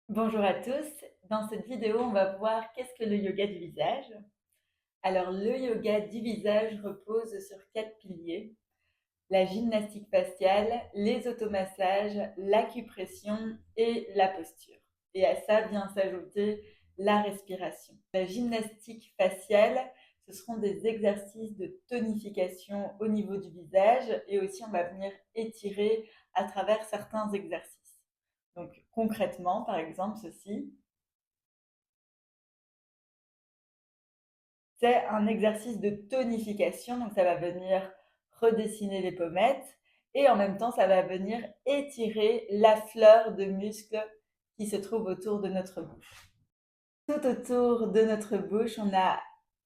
Bonjour à tous. Dans cette vidéo, on va voir qu'est-ce que le yoga du visage. Alors, le yoga du visage repose sur 4 piliers: la gymnastique faciale, les automassages, l'acupression et la posture. Et à ça vient s'ajouter la respiration. La gymnastique faciale, ce seront des exercices de tonification au niveau du visage et aussi on va venir étirer à travers certains exercices. Donc concrètement, par exemple, ceci, c'est un exercice de tonification, donc ça va venir redessiner les pommettes et en même temps, ça va venir étirer la fleur de muscles qui se trouve autour de notre bouche. Tout autour de notre bouche, on a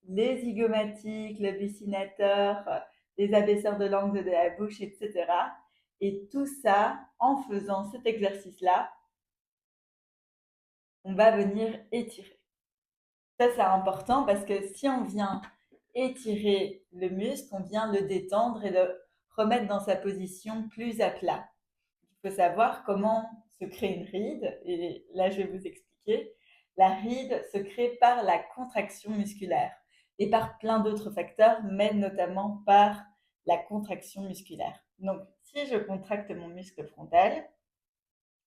les zygomatiques, le buccinateur, les abaisseurs de l'angle de la bouche, etc. Et tout ça, en faisant cet exercice-là, on va venir étirer. Ça, c'est important parce que si on vient étirer le muscle, on vient le détendre et le remettre dans sa position plus à plat. Il faut savoir comment se crée une ride, et là, je vais vous expliquer. La ride se crée par la contraction musculaire et par plein d'autres facteurs, mais notamment par la contraction musculaire. Donc, si je contracte mon muscle frontal,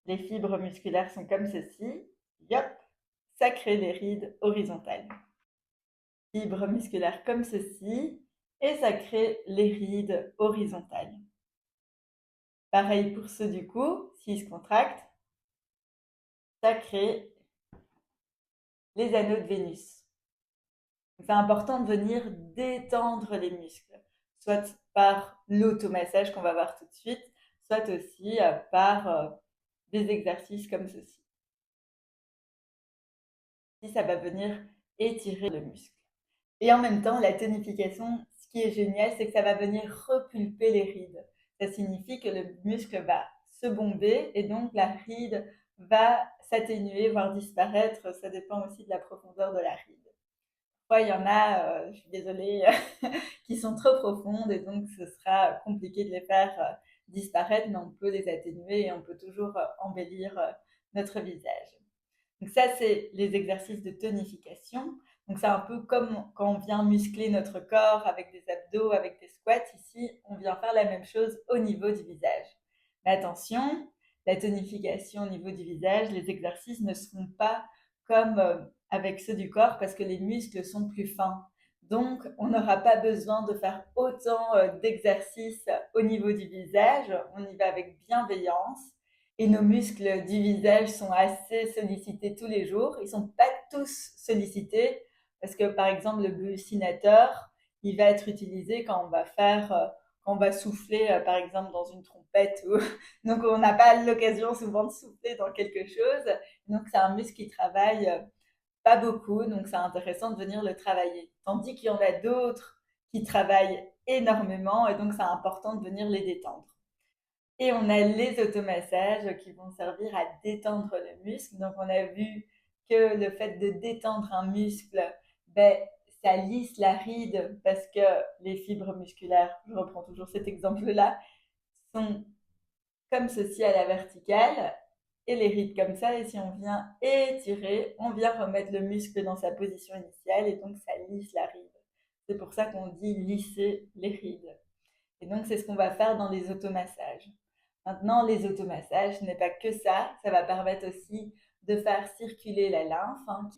les fibres musculaires sont comme ceci, yop, ça crée des rides horizontales. Fibres musculaires comme ceci, et ça crée les rides horizontales. Pareil pour ceux du cou, s'ils se contractent, ça crée les anneaux de Vénus. C'est important de venir détendre les muscles, soit par l'automassage qu'on va voir tout de suite, soit aussi par des exercices comme ceci. Si ça va venir étirer le muscle. Et en même temps, la tonification, ce qui est génial, c'est que ça va venir repulper les rides. Ça signifie que le muscle va se bomber et donc la ride va s'atténuer, voire disparaître. Ça dépend aussi de la profondeur de la ride. Parfois, il y en a, je suis désolée, qui sont trop profondes et donc ce sera compliqué de les faire disparaître, mais on peut les atténuer et on peut toujours embellir notre visage. Donc ça, c'est les exercices de tonification. Donc c'est un peu comme quand on vient muscler notre corps avec des abdos, avec des squats. Ici, on vient faire la même chose au niveau du visage. Mais attention, la tonification au niveau du visage, les exercices ne seront pas comme avec ceux du corps parce que les muscles sont plus fins. Donc, on n'aura pas besoin de faire autant d'exercices au niveau du visage. On y va avec bienveillance et nos muscles du visage sont assez sollicités tous les jours. Ils ne sont pas tous sollicités parce que, par exemple, le buccinateur, il va être utilisé quand on va quand on va souffler, par exemple, dans une trompette. Donc, on n'a pas l'occasion souvent de souffler dans quelque chose. Donc, c'est un muscle qui travaille pas beaucoup. Donc, c'est intéressant de venir le travailler. Tandis qu'il y en a d'autres qui travaillent énormément et donc, c'est important de venir les détendre. Et on a les automassages qui vont servir à détendre le muscle. Donc, on a vu que le fait de détendre un muscle, ben, ça lisse la ride parce que les fibres musculaires, je reprends toujours cet exemple-là, sont comme ceci à la verticale et les rides comme ça. Et si on vient étirer, on vient remettre le muscle dans sa position initiale et donc ça lisse la ride. C'est pour ça qu'on dit lisser les rides. Et donc, c'est ce qu'on va faire dans les automassages. Maintenant, les automassages, ce n'est pas que ça va permettre aussi de faire circuler la lymphe, hein.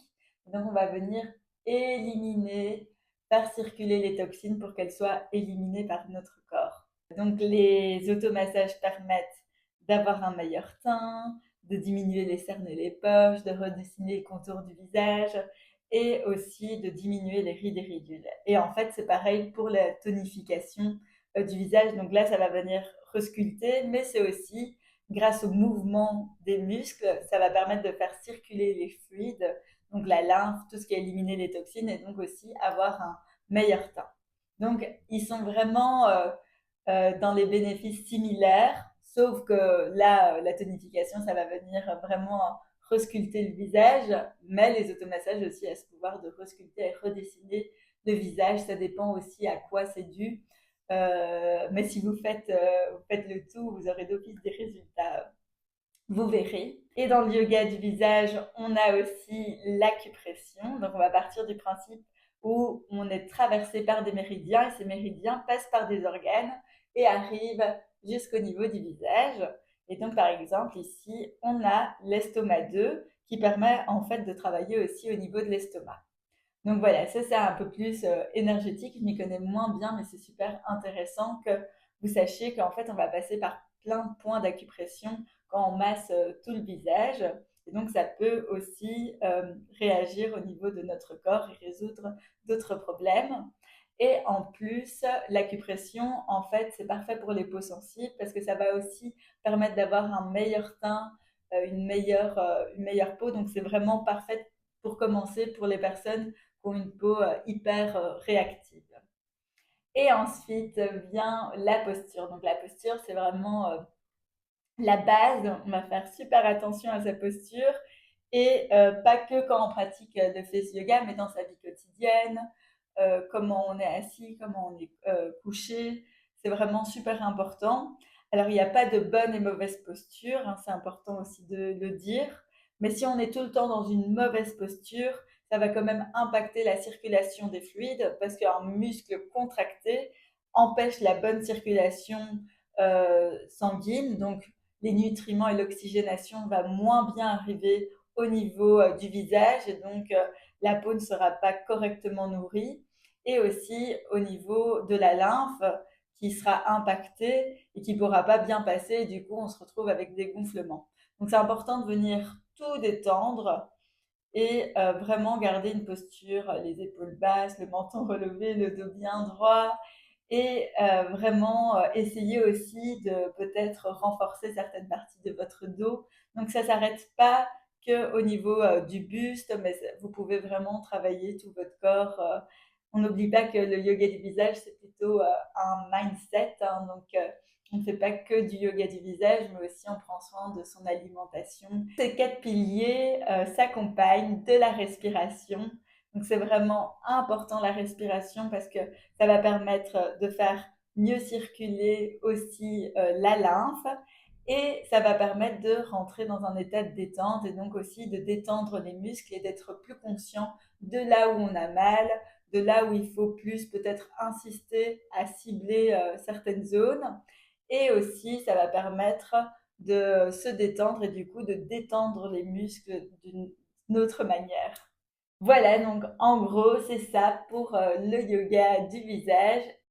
Donc, on va venir éliminer, faire circuler les toxines pour qu'elles soient éliminées par notre corps. Donc, les automassages permettent d'avoir un meilleur teint, de diminuer les cernes et les poches, de redessiner les contours du visage et aussi de diminuer les rides et ridules. Et en fait, c'est pareil pour la tonification du visage. Donc là, ça va venir resculpter, mais c'est aussi grâce au mouvement des muscles, ça va permettre de faire circuler les fluides, donc la lymphe, tout ce qui a éliminé les toxines, et donc aussi avoir un meilleur teint. Donc, ils sont vraiment dans les bénéfices similaires, sauf que là, la tonification, ça va venir vraiment resculpter le visage, mais les automassages aussi à ce pouvoir de resculpter et redessiner le visage. Ça dépend aussi à quoi c'est dû. Mais si vous faites le tout, vous aurez d'office des résultats. Vous verrez. Et dans le yoga du visage, on a aussi l'acupression. Donc, on va partir du principe où on est traversé par des méridiens et ces méridiens passent par des organes et arrivent jusqu'au niveau du visage. Et donc, par exemple, ici, on a l'estomac 2 qui permet en fait de travailler aussi au niveau de l'estomac. Donc voilà, ça c'est un peu plus énergétique, je m'y connais moins bien, mais c'est super intéressant que vous sachiez qu'en fait on va passer par plein de points d'acupression quand on masse tout le visage. Et donc ça peut aussi réagir au niveau de notre corps et résoudre d'autres problèmes. Et en plus, l'acupression, en fait, c'est parfait pour les peaux sensibles parce que ça va aussi permettre d'avoir un meilleur teint, une meilleure peau. Donc c'est vraiment parfait pour commencer pour les personnes qui ont une peau hyper réactive. Et ensuite vient la posture. Donc la posture, c'est vraiment la base. On va faire super attention à sa posture et pas que quand on pratique le face yoga, mais dans sa vie quotidienne, comment on est assis, comment on est couché. C'est vraiment super important. Alors, il n'y a pas de bonne et mauvaise posture, hein, c'est important aussi de le dire. Mais si on est tout le temps dans une mauvaise posture, ça va quand même impacter la circulation des fluides parce qu'un muscle contracté empêche la bonne circulation sanguine. Donc, les nutriments et l'oxygénation va moins bien arriver au niveau du visage et donc la peau ne sera pas correctement nourrie et aussi au niveau de la lymphe qui sera impactée et qui ne pourra pas bien passer et du coup on se retrouve avec des gonflements. Donc c'est important de venir tout détendre et vraiment garder une posture, les épaules basses, le menton relevé, le dos bien droit et vraiment essayer aussi de peut-être renforcer certaines parties de votre dos. Donc ça s'arrête pas que au niveau du buste, mais vous pouvez vraiment travailler tout votre corps. On n'oublie pas que le yoga du visage, c'est plutôt un mindset, hein, donc on ne fait pas que du yoga du visage, mais aussi on prend soin de son alimentation. Ces 4 piliers s'accompagnent de la respiration. Donc c'est vraiment important la respiration parce que ça va permettre de faire mieux circuler aussi la lymphe et ça va permettre de rentrer dans un état de détente et donc aussi de détendre les muscles et d'être plus conscient de là où on a mal, de là où il faut plus peut-être insister à cibler certaines zones. Et aussi, ça va permettre de se détendre et du coup de détendre les muscles d'une autre manière. Voilà, donc en gros, c'est ça pour le yoga du visage.